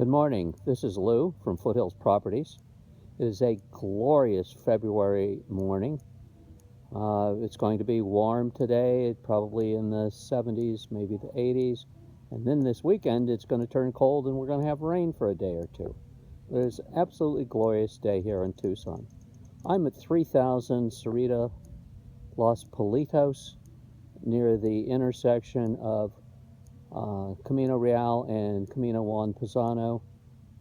Good morning. This is Lou from Foothills Properties. It is a glorious February morning. It's going to be warm today, probably in the 70s, maybe the 80s. And then this weekend, it's going to turn cold and we're going to have rain for a day or two. It is an absolutely glorious day here in Tucson. I'm at 3000 Cerrada, Los Palitos, near the intersection of Camino Real and Camino Juan Pisano.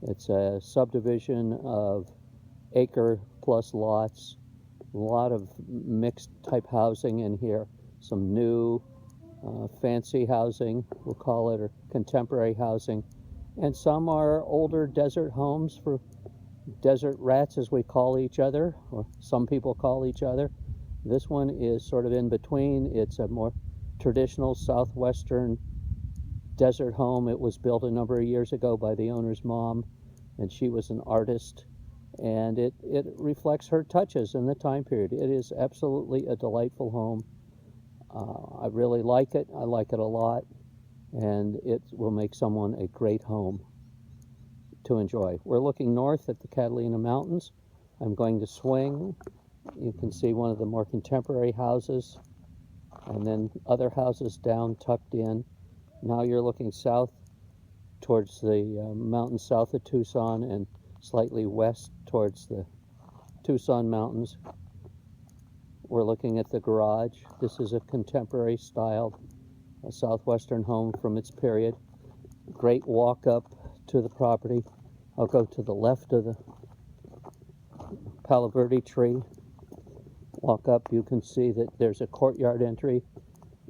It's a subdivision of acre plus lots, a lot of mixed type housing in here, some new fancy housing, we'll call it, or contemporary housing, and some are older desert homes for desert rats, as we call each other, or some people call each other. This one is sort of in between. It's a more traditional southwestern desert home. It was built a number of years ago by the owner's mom, and she was an artist, and it reflects her touches in the time period. It is absolutely a delightful home. I really like it. I like it a lot, and it will make someone a great home to enjoy. We're looking north at the Catalina Mountains. I'm going to swing. You can see one of the more contemporary houses, and then other houses down tucked in. Now you're looking south towards the mountains south of Tucson and slightly west towards the Tucson mountains. We're looking at the garage. This is a contemporary styled southwestern home from its period. Great walk up to the property. I'll go to the left of the Palo Verde tree. Walk up, you can see that there's a courtyard entry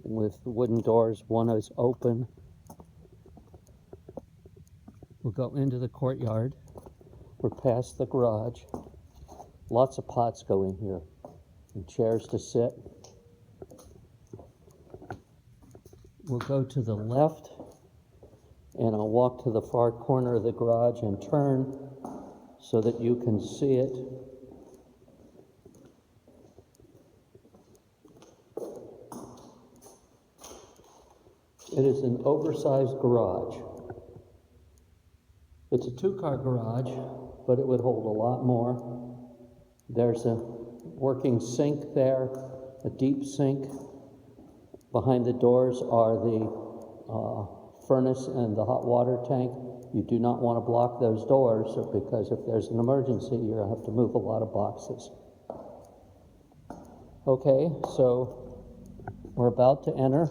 with wooden doors. One is open. We'll go into the courtyard. We're past the garage. Lots of pots go in here and chairs to sit. We'll go to the left, and I'll walk to the far corner of the garage and turn so that you can see it. It is an oversized garage. It's a two-car garage, but it would hold a lot more. There's a working sink there, a deep sink. Behind the doors are the furnace and the hot water tank. You do not want to block those doors because if there's an emergency, you're going to have to move a lot of boxes. Okay, so we're about to enter.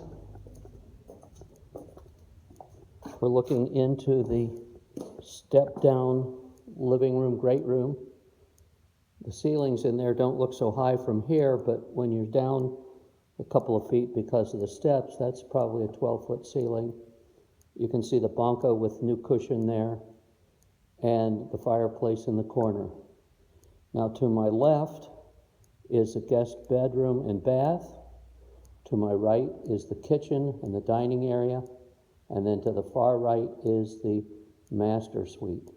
We're looking into the step-down living room, great room. The ceilings in there don't look so high from here, but when you're down a couple of feet because of the steps, that's probably a 12-foot ceiling. You can see the banco with new cushion there and the fireplace in the corner. Now to my left is a guest bedroom and bath. To my right is the kitchen and the dining area. And then to the far right is the master suite.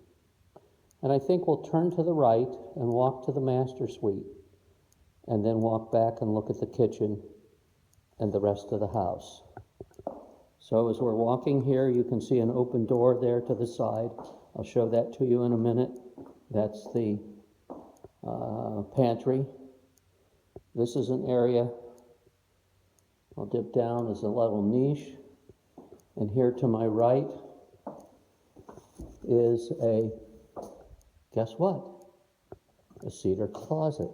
And I think we'll turn to the right and walk to the master suite, and then walk back and look at the kitchen and the rest of the house. So as we're walking here, you can see an open door there to the side. I'll show that to you in a minute. That's the pantry. This is an area, I'll dip down, is a little niche. And here to my right is guess what? A cedar closet.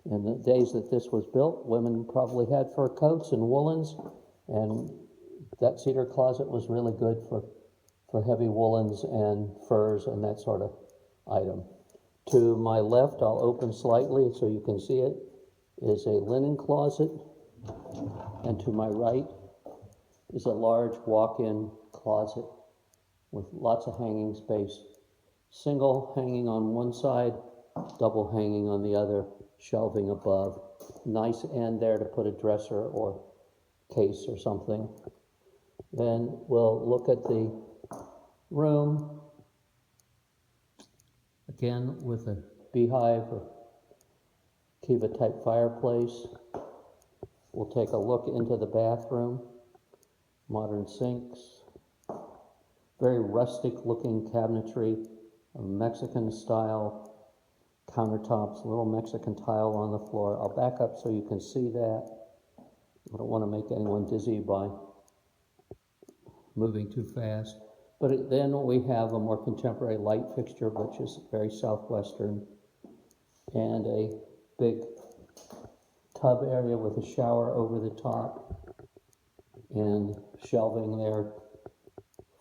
In the days that this was built, women probably had fur coats and woolens, and that cedar closet was really good for heavy woolens and furs and that sort of item. To my left, I'll open slightly so you can see it, is a linen closet, and to my right is a large walk-in closet with lots of hanging space. Single hanging on one side, double hanging on the other, shelving above. Nice end there to put a dresser or case or something. Then we'll look at the room, again with a beehive or kiva type fireplace. We'll take a look into the bathroom. Modern sinks, Very rustic looking cabinetry, Mexican style countertops, a little Mexican tile on the floor. I'll back up so you can see that. I don't want to make anyone dizzy by moving too fast. But then we have a more contemporary light fixture, which is very southwestern, and a big tub area with a shower over the top and shelving there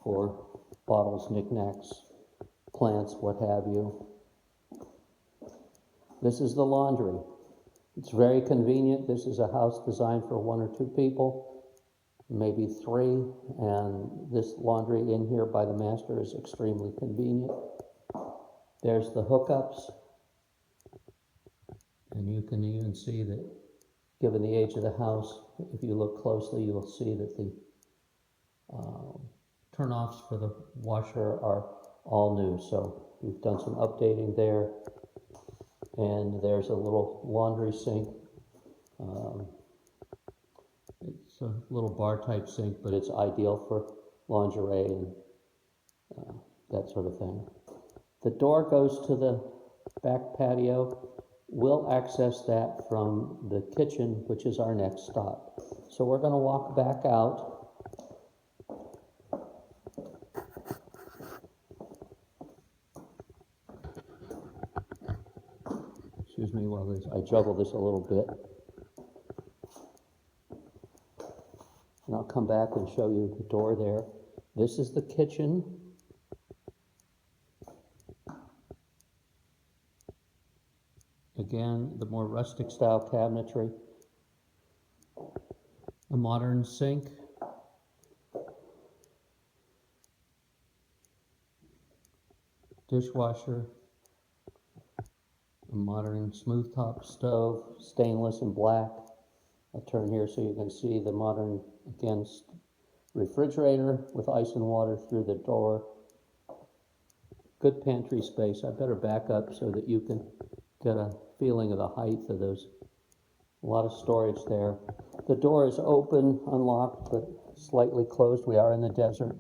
for bottles, knickknacks, plants, what have you. This is the laundry. It's very convenient. This is a house designed for 1 or 2 people, maybe 3, and this laundry in here by the master is extremely convenient. There's the hookups, and you can even see that, given the age of the house, if you look closely, you'll see that the turnoffs for the washer are all new. So we've done some updating there. And there's a little laundry sink. It's a little bar type sink, but it's ideal for lingerie and that sort of thing. The door goes to the back patio. We'll access that from the kitchen, which is our next stop. So we're going to walk back out. Excuse me while I juggle this a little bit. And I'll come back and show you the door there. This is the kitchen. Again, the more rustic style cabinetry. A modern sink. Dishwasher. A modern smooth top stove, stainless and black. I'll turn here so you can see the modern, again, refrigerator with ice and water through the door. Good pantry space. I better back up so that you can get a feeling of the height of those. A lot of storage there. The door is open, unlocked, but slightly closed. We are in the desert.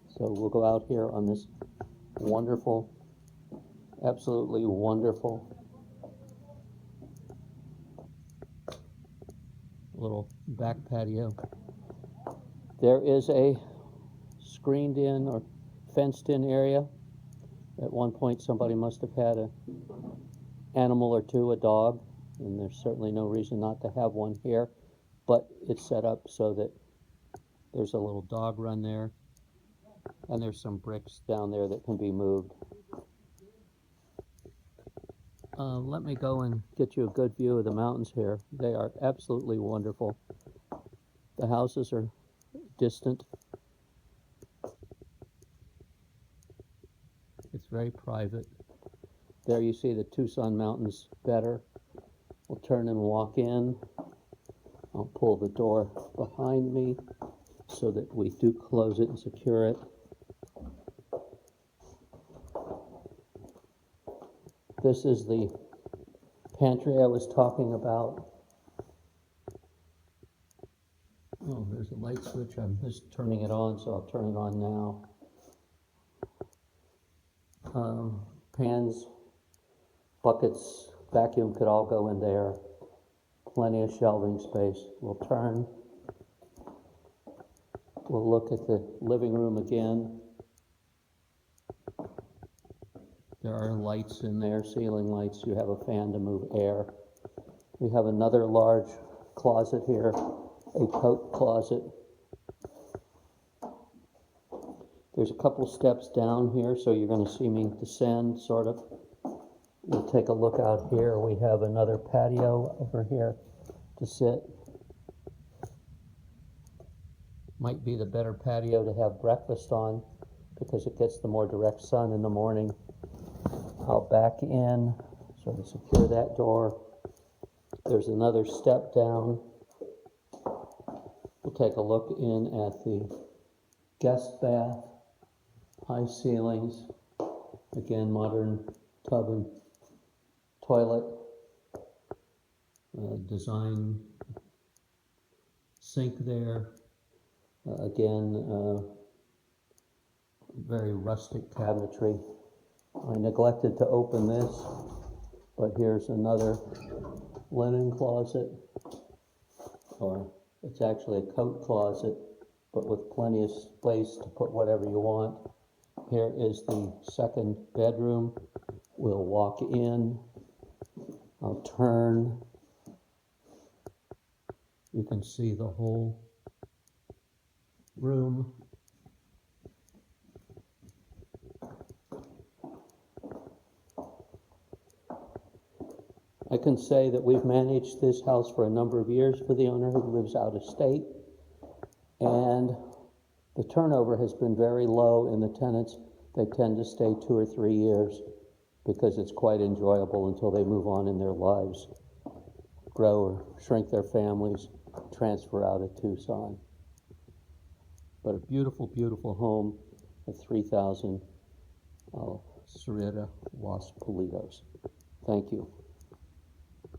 So we'll go out here on this wonderful, absolutely wonderful little back patio. There is a screened in or fenced in area. At one point somebody must have had an animal or two, a dog, and there's certainly no reason not to have one here, but it's set up so that there's a little dog run there, and there's some bricks down there that can be moved. Let me go and get you a good view of the mountains here. They are absolutely wonderful. The houses are distant. It's very private. There you see the Tucson Mountains better. We'll turn and walk in. I'll pull the door behind me so that we do close it and secure it. This is the pantry I was talking about. Oh, there's a light switch. I'm just turning it on, so I'll turn it on now. Pans, buckets, vacuum could all go in there. Plenty of shelving space. We'll turn. We'll look at the living room again. There are lights in there, ceiling lights. You have a fan to move air. We have another large closet here, a coat closet. There's a couple steps down here, so you're going to see me descend, sort of. We'll take a look out here. We have another patio over here to sit. Might be the better patio to have breakfast on because it gets the more direct sun in the morning. I'll back in, sort of secure that door. There's another step down. We'll take a look in at the guest bath. High ceilings, again modern tub and toilet, design sink there, again very rustic cabinetry. I neglected to open this, but here's another linen closet, or it's actually a coat closet, but with plenty of space to put whatever you want. Here is the second bedroom. We'll walk in. I'll turn. You can see the whole room. I can say that we've managed this house for a number of years for the owner who lives out of state, and the turnover has been very low in the tenants. They tend to stay 2 or 3 years because it's quite enjoyable until they move on in their lives, grow or shrink their families, transfer out of Tucson. But a beautiful, beautiful home at 3000 Cerrada, Los Palitos. Thank you.